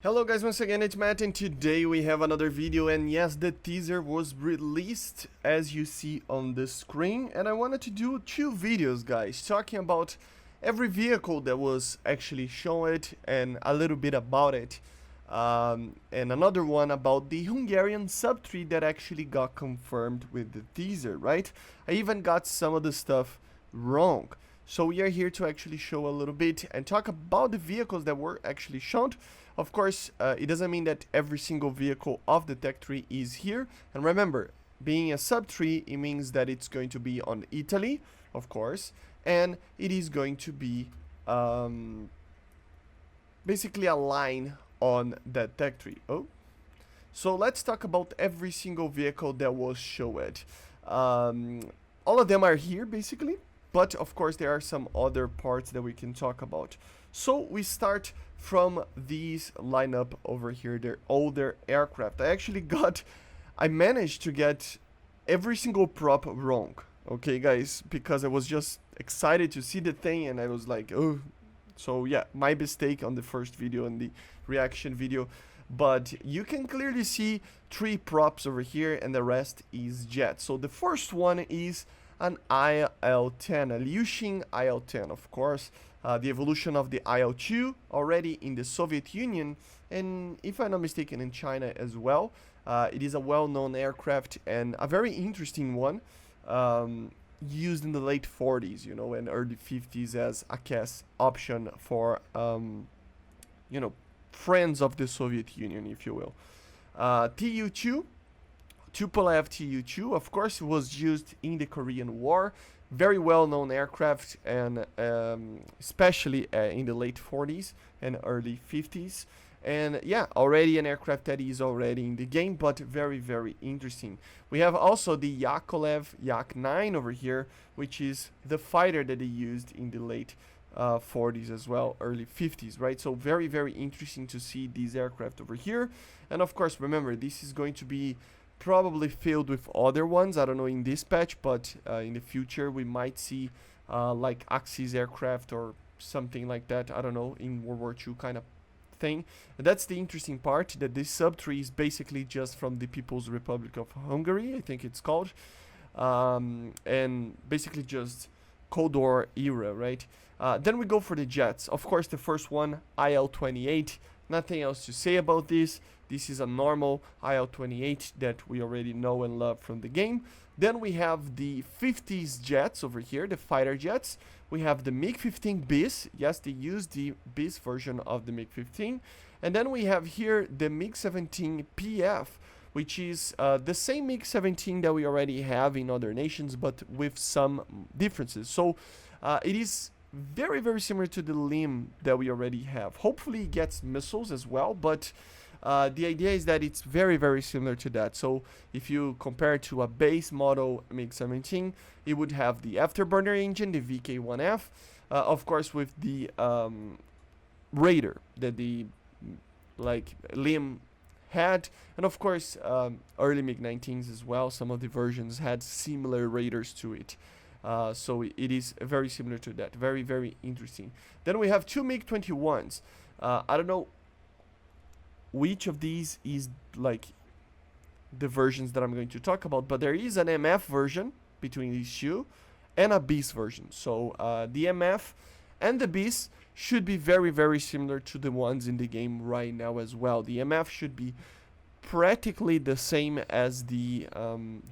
Hello guys, once again it's Matt, and today we have another video, and yes, the teaser was released as you see on the screen, and I wanted to do two videos, guys, talking about every vehicle that was actually shown and a little bit about it, and another one about the Hungarian sub-tree that actually got confirmed with the teaser, right? I even got some of the stuff wrong. So we are here to actually show a little bit and talk about the vehicles that were actually shown. Of course, it doesn't mean that every single vehicle of the tech tree is here. And remember, being a sub-tree, it means that it's going to be on Italy, of course, and it is going to be basically a line on that tech tree. So let's talk about every single vehicle that was showed. All of them are here, basically. But of course there are some other parts that we can talk about. So we start from these lineup over here, their older aircraft. I managed to get every single prop wrong. Okay guys, because I was just excited to see the thing and I was like, oh. So yeah, my mistake on the first video and the reaction video. But you can clearly see 3 props over here and the rest is jet. So the first one is an IL-10, a Liu IL-10, of course, the evolution of the IL-2 already in the Soviet Union, and if I'm not mistaken in China as well. It is a well-known aircraft and a very interesting one, used in the late 40s, you know, and early 50s as a CAS option for, you know, friends of the Soviet Union, if you will. Tu-2, Tupolev Tu-2, of course, was used in the Korean War. Very well-known aircraft, and especially in the late 40s and early 50s. And yeah, already an aircraft that is already in the game, but very, very interesting. We have also the Yakolev Yak-9 over here, which is the fighter that they used in the late 40s as well, early 50s, right? So very, very interesting to see these aircraft over here. And of course, remember, this is going to be probably filled with other ones. I don't know in this patch, but in the future we might see like Axis aircraft or something like that. I don't know, in World War II kind of thing. And that's the interesting part, that this sub-tree is basically just from the People's Republic of Hungary, I think it's called, and basically just Cold War era, right? Then we go for the jets. Of course, the first one, IL-28. Nothing else to say about this. This is a normal IL-28 that we already know and love from the game. Then we have the 50s jets over here, the fighter jets. We have the MiG-15 bis. Yes, they used the bis version of the MiG-15. And then we have here the MiG-17 PF, which is the same MiG-17 that we already have in other nations, but with some differences. So it is very, very similar to the LIM that we already have. Hopefully it gets missiles as well, but the idea is that it's very, very similar to that. So if you compare it to a base model MiG-17, it would have the afterburner engine, the VK1F, of course with the radar that the like LIM had, and of course early MiG-19s as well. Some of the versions had similar radars to it. So it is very similar to that. Very, very interesting. Then we have 2 MiG-21s. I don't know which of these is like the versions that I'm going to talk about, but there is an MF version between these two and a BIS version. So the MF and the BIS should be very, very similar to the ones in the game right now as well. The MF should be practically the same as the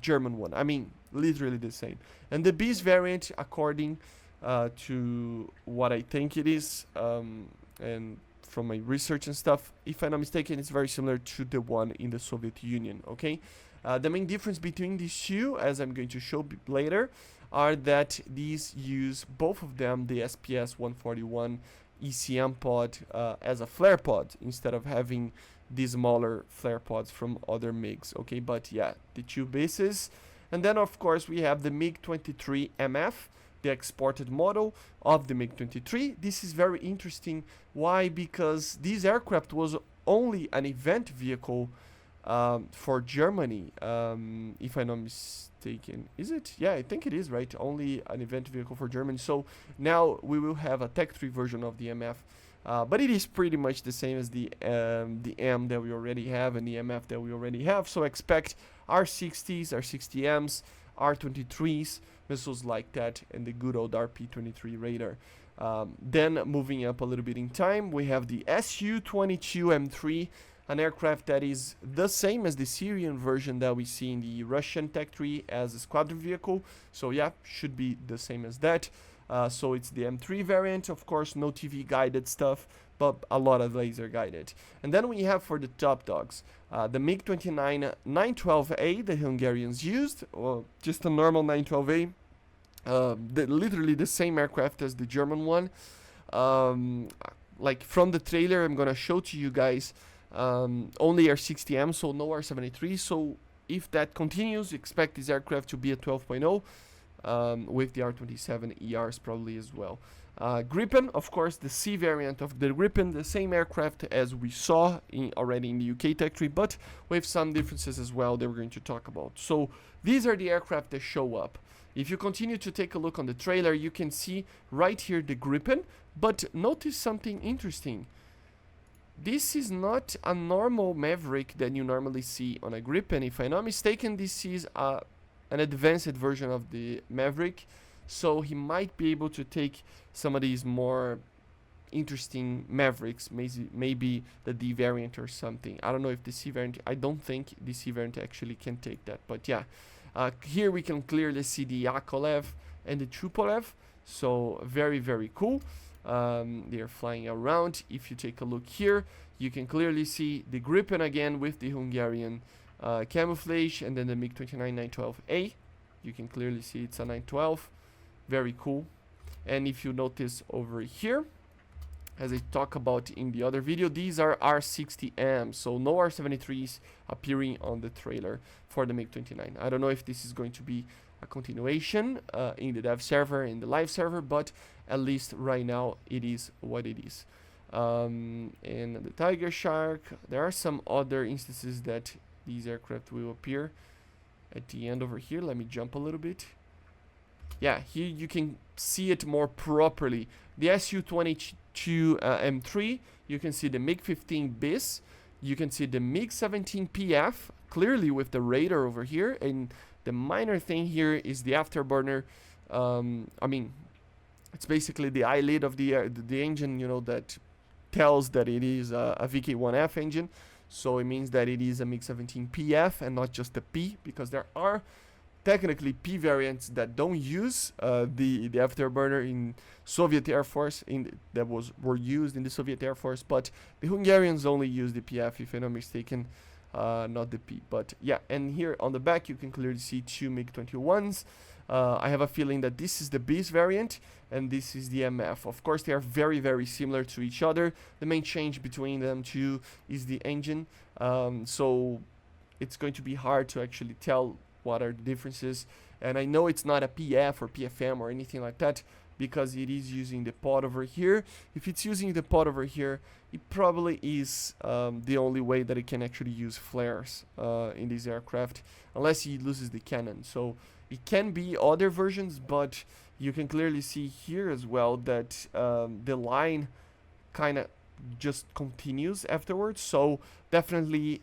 German one. I mean, literally the same. And the BIS variant, according to what I think it is, and from my research and stuff, if I'm not mistaken, it's very similar to the one in the Soviet Union, okay? The main difference between these two, as I'm going to show later, are that these use, both of them, the SPS-141 ECM pod as a flare pod, instead of having the smaller flare pods from other MiGs, okay? But yeah, the 2 bases. And then of course we have the MiG-23 MF, the exported model of the MiG-23. This is very interesting. Why? Because this aircraft was only an event vehicle for Germany, if I'm not mistaken. Is it? Yeah, I think it is, right? Only an event vehicle for Germany. So now we will have a Tech 3 version of the MF But it is pretty much the same as the M that we already have and the MF that we already have. So expect R60s, R60Ms, R23s, missiles like that, and the good old RP-23 radar. Then moving up a little bit in time, we have the Su-22M3, an aircraft that is the same as the Syrian version that we see in the Russian Tech 3 as a squadron vehicle. So yeah, should be the same as that. So it's the M3 variant, of course, no TV guided stuff, but a lot of laser guided. And then we have for the top dogs, the MiG-29 912A, the Hungarians used, or just a normal 912A, literally the same aircraft as the German one. Like from the trailer, I'm gonna show to you guys only R60M, so no R73. So if that continues, expect this aircraft to be a 12.0. With the R27 ERs probably as well. Gripen, of course, the C variant of the Gripen, the same aircraft as we saw already in the UK Tech 3, but with some differences as well that we're going to talk about. So these are the aircraft that show up. If you continue to take a look on the trailer, you can see right here the Gripen, but notice something interesting. This is not a normal Maverick that you normally see on a Gripen. If I'm not mistaken, this is an advanced version of the Maverick, so he might be able to take some of these more interesting Mavericks, maybe the D variant or something. I don't know if the C variant, I don't think the C variant actually can take that, but yeah. Here we can clearly see the Yakolev and the Tupolev, so very, very cool. They're flying around. If you take a look here, you can clearly see the Gripen again with the Hungarian camouflage, and then the MiG-29 912A. You can clearly see it's a 912. Very cool. And if you notice over here, as I talk about in the other video, these are R60M, so no R73s appearing on the trailer for the MiG-29. I don't know if this is going to be a continuation in the dev server, in the live server, but at least right now it is what it is. And the Tiger Shark, there are some other instances that these aircraft will appear at the end over here. Let me jump a little bit. Yeah, here you can see it more properly. The Su-22 M3, you can see the MiG-15 BIS, you can see the MiG-17 PF, clearly with the radar over here, and the minor thing here is the afterburner. I mean, it's basically the eyelid of the engine, you know, that tells that it is a VK1F engine. So it means that it is a MiG-17 PF and not just a P, because there are technically P variants that don't use the afterburner in Soviet Air Force, were used in the Soviet Air Force, but the Hungarians only use the PF, if I'm not mistaken, not the P. But yeah, and here on the back you can clearly see two MiG-21s. I have a feeling that this is the BIS variant and this is the MF. Of course, they are very, very similar to each other. The main change between them two is the engine. So it's going to be hard to actually tell what are the differences. And I know it's not a PF or PFM or anything like that, because it is using the pod over here. If it's using the pod over here, it probably is the only way that it can actually use flares in this aircraft, unless he loses the cannon. So it can be other versions, but you can clearly see here as well that the line kind of just continues afterwards. So definitely,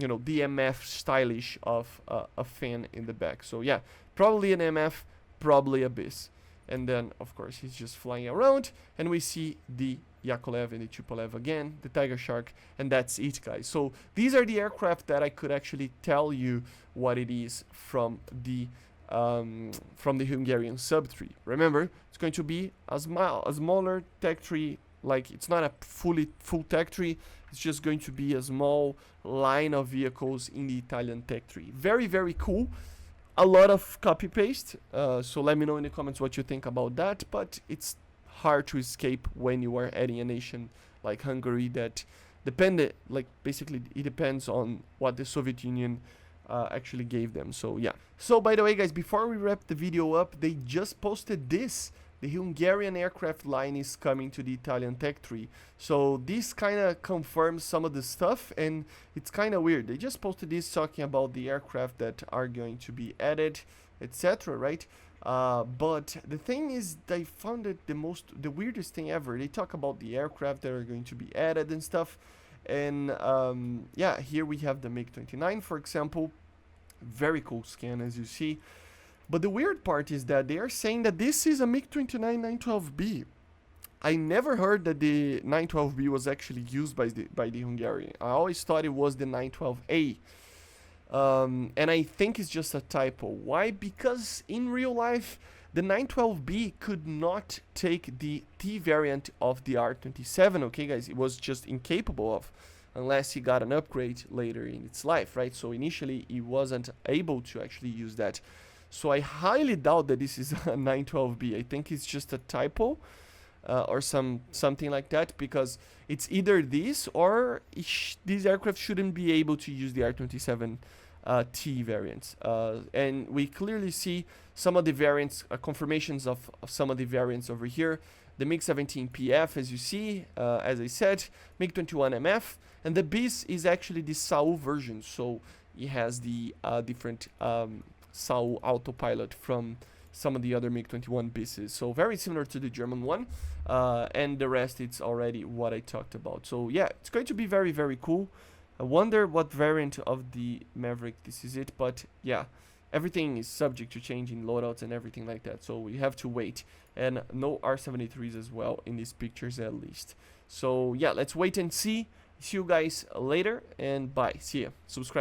you know, the MF stylish of a fan in the back. So yeah, probably an MF, probably a BIS. And then, of course, he's just flying around, and we see the Yakolev and the Tupolev again, the Tiger Shark, and that's it, guys. So these are the aircraft that I could actually tell you what it is from the Hungarian Sub 3. Remember, it's going to be a smaller Tech 3, like it's not a full Tech 3, it's just going to be a small line of vehicles in the Italian Tech 3. Very, very cool. A lot of copy-paste, so let me know in the comments what you think about that, but it's hard to escape when you are adding a nation like Hungary that basically it depends on what the Soviet Union actually gave them. So yeah. So by the way, guys, before we wrap the video up, they just posted this. The Hungarian aircraft line is coming to the Italian Tech 3. So this kind of confirms some of the stuff, and it's kind of weird. They just posted this talking about the aircraft that are going to be added, etc., right? But the thing is, they found it the weirdest thing ever. They talk about the aircraft that are going to be added and stuff. And yeah, here we have the MiG-29, for example. Very cool scan, as you see. But the weird part is that they are saying that this is a MiG-29 912B. I never heard that the 912B was actually used by the Hungarian. I always thought it was the 912A. And I think it's just a typo. Why? Because in real life, the 912B could not take the T variant of the R27, okay guys? It was just incapable of, unless he got an upgrade later in its life, right? So initially, he wasn't able to actually use that. So I highly doubt that this is a 912B. I think it's just a typo. Or something like that, because it's either this or these aircraft shouldn't be able to use the R27 T variants. And we clearly see some of the variants, confirmations of some of the variants over here. The MiG-17PF, as you see, as I said, MiG-21MF, and the BIS is actually the SAU version, so it has the different SAU autopilot from some of the other MiG-21 BISs. So very similar to the German one, and the rest it's already what I talked about. So yeah, it's going to be very, very cool. I wonder what variant of the Maverick this is it, but yeah, everything is subject to change in loadouts and everything like that, so we have to wait. And no R73s as well in these pictures at least. So yeah, let's wait and see. See you guys later, and bye. See ya. Subscribe.